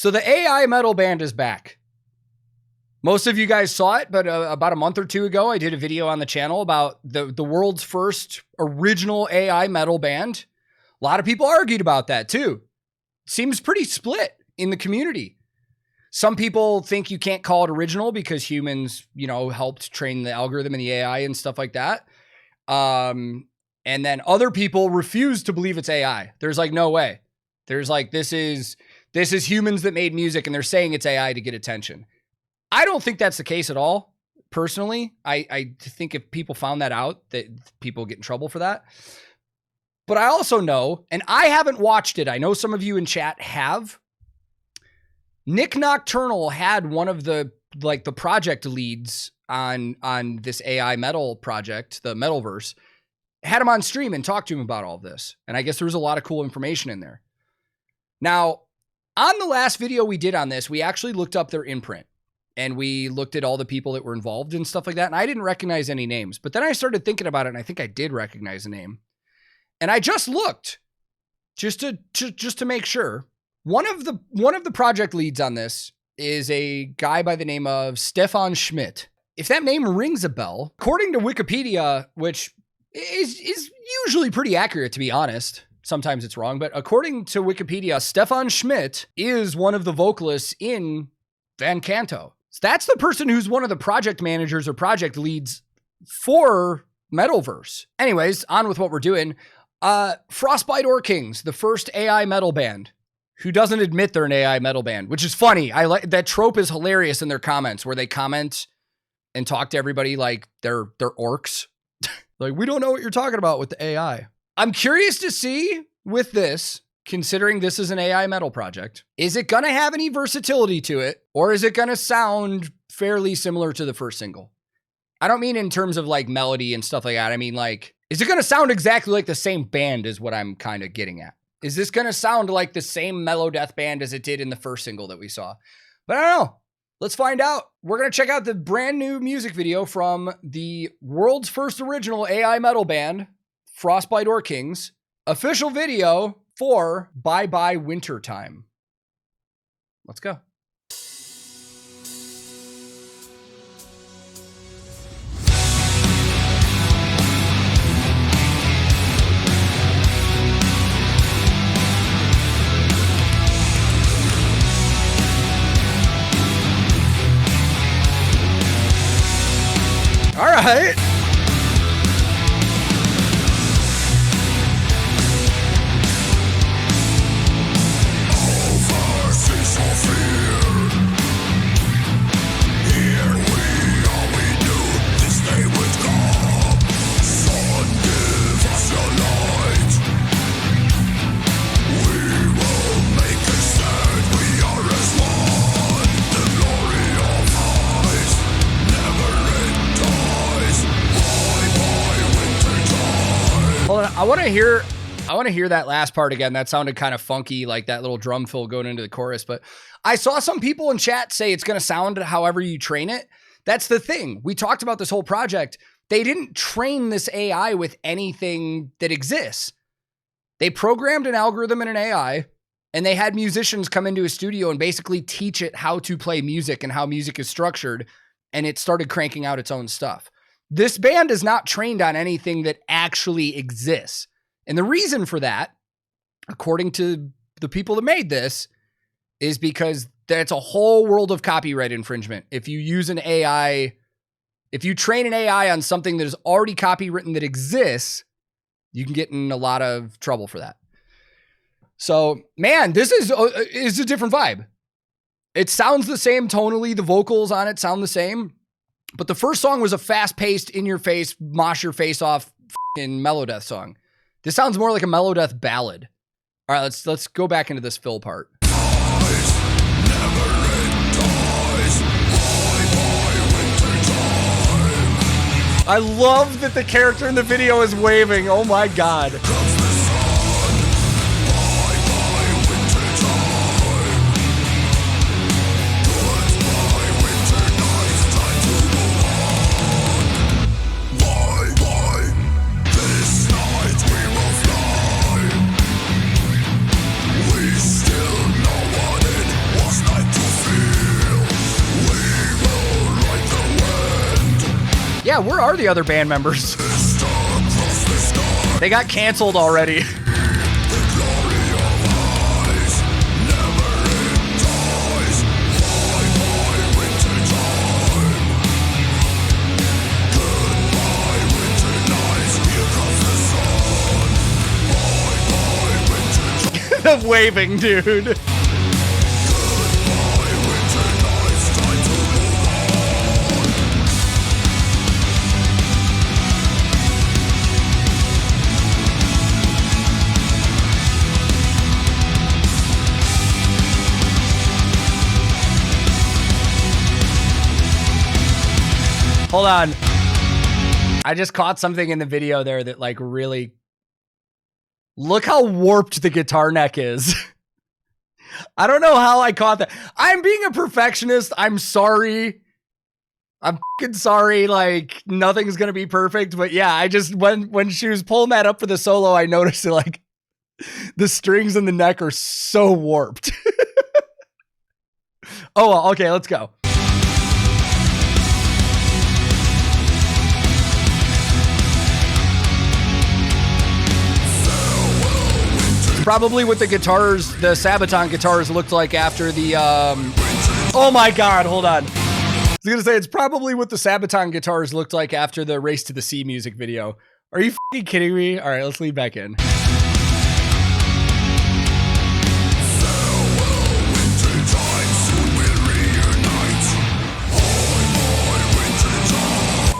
So the AI metal band is back. Most of you guys saw it, but about a month or two ago, I did a video on the channel about the world's first original AI metal band. A lot of people argued about that too. Seems pretty split in the community. Some people think you can't call it original because humans, you know, helped train the algorithm and the AI and stuff like that. And then other people refuse to believe it's AI. There's like, no way. There's like, this is humans that made music and they're saying it's AI to get attention. I don't think that's the case at all. Personally, I think if people found that out, that people get in trouble for that. But I also know, and I haven't watched it. I know some of you in chat have. Nick Nocturnal had one of the project leads on this AI metal project, the Metalverse, had him on stream and talked to him about all of this. And I guess there was a lot of cool information in there. Now, on the last video we did on this, we actually looked up their imprint and we looked at all the people that were involved and stuff like that. And I didn't recognize any names, but then I started thinking about it and I think I did recognize a name. And I just looked just to make sure. One of the project leads on this is a guy by the name of Stefan Schmidt. If that name rings a bell, according to Wikipedia, which is usually pretty accurate, to be honest. Sometimes it's wrong, but according to Wikipedia, Stefan Schmidt is one of the vocalists in Van Canto. So that's the person who's one of the project managers or project leads for Metalverse. Anyways, on with what we're doing. Frostbite Orckings, the first AI metal band, who doesn't admit they're an AI metal band, which is funny. I like that trope is hilarious in their comments where they comment and talk to everybody like they're orcs. Like, we don't know what you're talking about with the AI. I'm curious to see with this, considering this is an AI metal project, is it going to have any versatility to it, or is it going to sound fairly similar to the first single? I don't mean in terms of like melody and stuff like that. I mean, like, is it going to sound exactly like the same band is what I'm kind of getting at. Is this going to sound like the same mellow death band as it did in the first single that we saw? But I don't know. Let's find out. We're going to check out the brand new music video from the world's first original AI metal band, Frostbite Orckings, official video for Bye Bye Wintertime. Let's go. All right. I want to hear that last part again. That sounded kind of funky, like that little drum fill going into the chorus. But I saw some people in chat say it's going to sound however you train it. That's the thing. We talked about this whole project. They didn't train this AI with anything that exists. They programmed an algorithm in an AI, and they had musicians come into a studio and basically teach it how to play music and how music is structured, and it started cranking out its own stuff. This band is not trained on anything that actually exists. And the reason for that, according to the people that made this, is because that's a whole world of copyright infringement. If you use an AI, if you train an AI on something that is already copywritten that exists, you can get in a lot of trouble for that. So, man, this is a different vibe. It sounds the same tonally. The vocals on it sound the same. But the first song was a fast-paced, in-your-face, mosh your face off f***ing Melodeath song. This sounds more like a Melodeath ballad. All right, let's go back into this fill part. I love that the character in the video is waving. Oh my God. Yeah, where are the other band members? They got canceled already. The waving, dude. Hold on. I just caught something in the video there that like really... Look how warped the guitar neck is. I don't know how I caught that. I'm being a perfectionist. I'm sorry. I'm fucking sorry. Like, nothing's going to be perfect. But yeah, I just, when she was pulling that up for the solo, I noticed that like the strings in the neck are so warped. Oh, well, okay, let's go. Probably what the guitars, the Sabaton guitars looked like after the, oh my God, hold on. I was gonna say, it's probably what the Sabaton guitars looked like after the Race to the Sea music video. Are you fucking kidding me? All right, let's leave back in.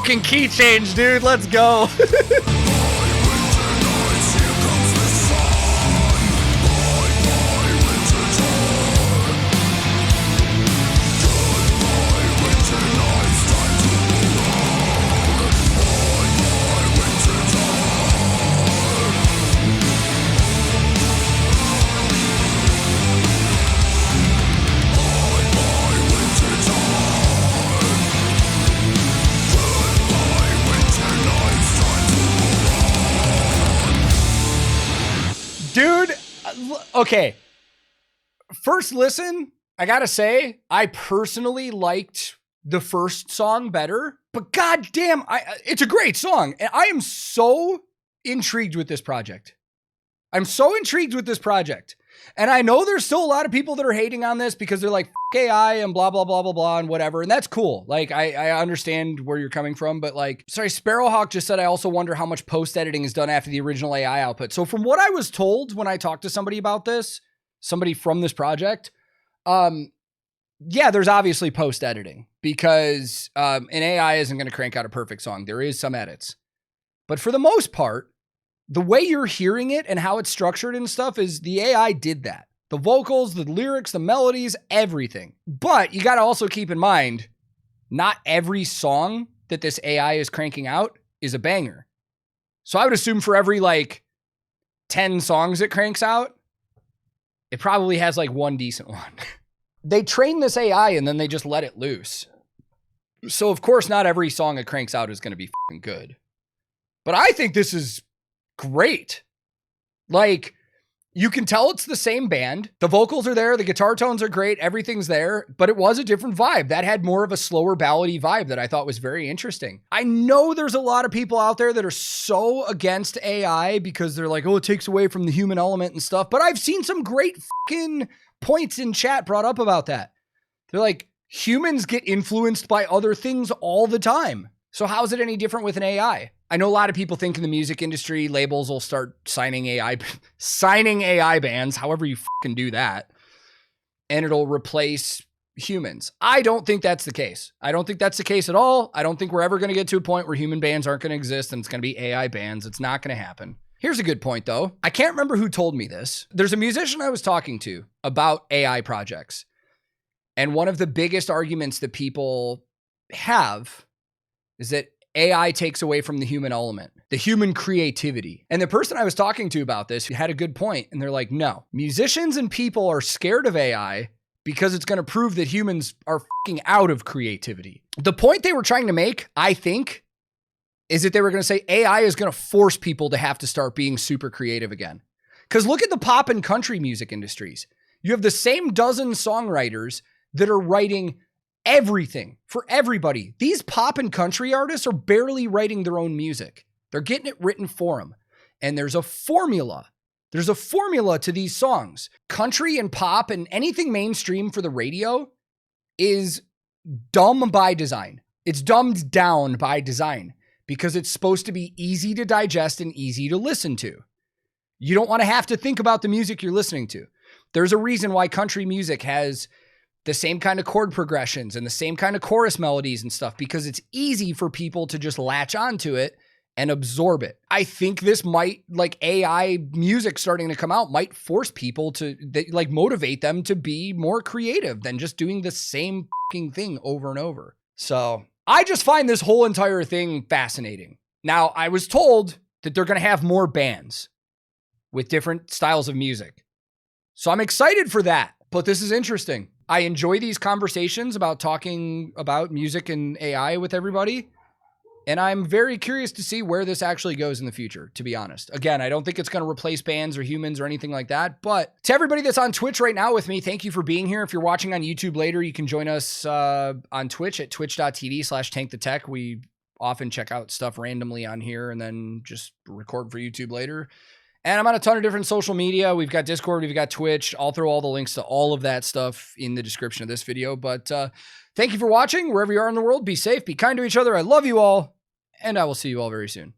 Fucking key change, dude, let's go. Dude, okay. First listen, I gotta say, I personally liked the first song better, but goddamn, it's a great song. And I am so intrigued with this project. I'm so intrigued with this project. And I know there's still a lot of people that are hating on this because they're like, F AI and blah, blah, blah, blah, blah, and whatever. And that's cool. Like, I understand where you're coming from, but like, sorry, Sparrowhawk just said, I also wonder how much post-editing is done after the original AI output. So from what I was told when I talked to somebody about this, somebody from this project, yeah, there's obviously post-editing because an AI isn't going to crank out a perfect song. There is some edits. But for the most part, the way you're hearing it and how it's structured and stuff is the AI did that. The vocals, the lyrics, the melodies, everything. But you got to also keep in mind, not every song that this AI is cranking out is a banger. So I would assume for every like 10 songs it cranks out, it probably has like one decent one. They train this AI and then they just let it loose. So of course, not every song it cranks out is going to be fucking good. But I think this is great. Like, you can tell it's the same band. The vocals are there. The guitar tones are great. Everything's there, but it was a different vibe. That had more of a slower ballady vibe that I thought was very interesting. I know there's a lot of people out there that are so against AI because they're like, oh, it takes away from the human element and stuff. But I've seen some great fucking points in chat brought up about that. They're like, humans get influenced by other things all the time. So how is it any different with an AI? I know a lot of people think in the music industry, labels will start signing AI bands, however you fucking do that, and it'll replace humans. I don't think that's the case. I don't think that's the case at all. I don't think we're ever going to get to a point where human bands aren't going to exist and it's going to be AI bands. It's not going to happen. Here's a good point though. I can't remember who told me this. There's a musician I was talking to about AI projects. And one of the biggest arguments that people have is that AI takes away from the human element, the human creativity. And the person I was talking to about this had a good point. And they're like, no, musicians and people are scared of AI because it's going to prove that humans are fucking out of creativity. The point they were trying to make, I think, is that they were going to say AI is going to force people to have to start being super creative again. Because look at the pop and country music industries. You have the same dozen songwriters that are writing everything, for everybody. These pop and country artists are barely writing their own music. They're getting it written for them. And there's a formula. There's a formula to these songs. Country and pop and anything mainstream for the radio is dumb by design. It's dumbed down by design because it's supposed to be easy to digest and easy to listen to. You don't want to have to think about the music you're listening to. There's a reason why country music has the same kind of chord progressions and the same kind of chorus melodies and stuff, because it's easy for people to just latch onto it and absorb it. I think this might, like AI music starting to come out, might force people to like motivate them to be more creative than just doing the same fucking thing over and over. So I just find this whole entire thing fascinating. Now, I was told that they're going to have more bands with different styles of music. So I'm excited for that, but this is interesting. I enjoy these conversations about talking about music and AI with everybody. And I'm very curious to see where this actually goes in the future, to be honest. Again, I don't think it's going to replace bands or humans or anything like that. But to everybody that's on Twitch right now with me, thank you for being here. If you're watching on YouTube later, you can join us on Twitch at twitch.tv/TankTheTech. We often check out stuff randomly on here and then just record for YouTube later. And I'm on a ton of different social media. We've got Discord, we've got Twitch. I'll throw all the links to all of that stuff in the description of this video. But thank you for watching. Wherever you are in the world, be safe, be kind to each other. I love you all, and I will see you all very soon.